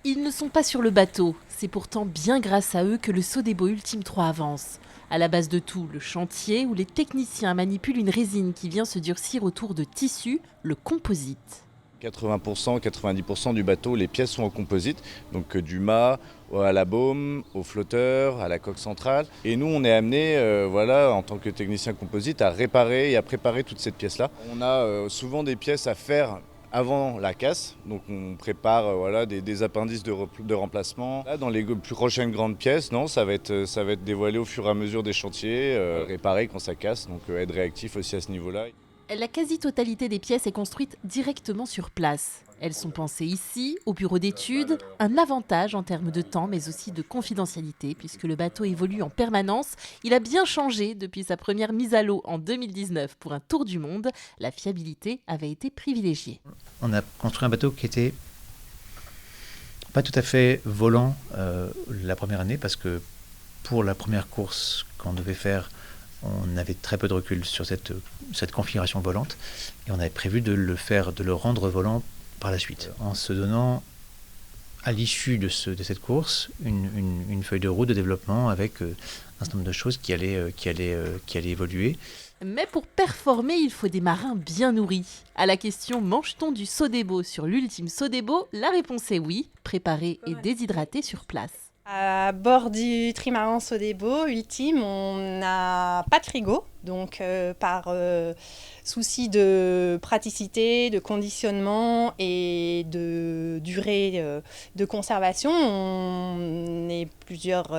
Ils ne sont pas sur le bateau, c'est pourtant bien grâce à eux que le Sodebo Ultime 3 avance. À la base de tout, le chantier où les techniciens manipulent une résine qui vient se durcir autour de tissus, le composite. 80%, 90% du bateau, les pièces sont en composite, donc du mât à la baume, au flotteur, à la coque centrale. Et nous, on est amené, en tant que technicien composite, à réparer et à préparer toute cette pièce-là. On a souvent des pièces à faire avant la casse, donc on prépare des appendices de remplacement. Là, dans les plus prochaines grandes pièces, non, ça va être dévoilé au fur et à mesure des chantiers, réparer quand ça casse, donc être réactif aussi à ce niveau-là. La quasi-totalité des pièces est construite directement sur place. Elles sont pensées ici, au bureau d'études, un avantage en termes de temps mais aussi de confidentialité puisque le bateau évolue en permanence. Il a bien changé depuis sa première mise à l'eau en 2019 pour un tour du monde. La fiabilité avait été privilégiée. On a construit un bateau qui était pas tout à fait volant la première année parce que pour la première course qu'on devait faire, on avait très peu de recul sur cette configuration volante et on avait prévu de le rendre volant par la suite, en se donnant à l'issue de cette course une feuille de route de développement avec un certain nombre de choses qui allaient évoluer. Mais pour performer, il faut des marins bien nourris. À la question « mange-t-on du Sodebo sur l'Ultime Sodebo ?» la réponse est oui, préparé et déshydraté sur place. À bord du trimaran Sodebo Ultime, on n'a pas de frigo, donc par souci de praticité, de conditionnement et de durée de conservation, on est plusieurs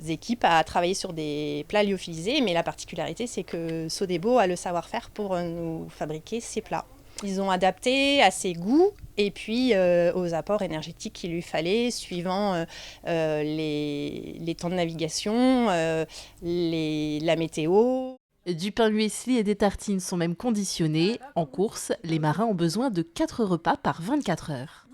équipes à travailler sur des plats lyophilisés, mais la particularité c'est que Sodebo a le savoir-faire pour nous fabriquer ces plats. Ils ont adapté à ses goûts et puis aux apports énergétiques qu'il lui fallait suivant les temps de navigation, la météo. Du pain muesli et des tartines sont même conditionnés. En course, les marins ont besoin de 4 repas par 24 heures.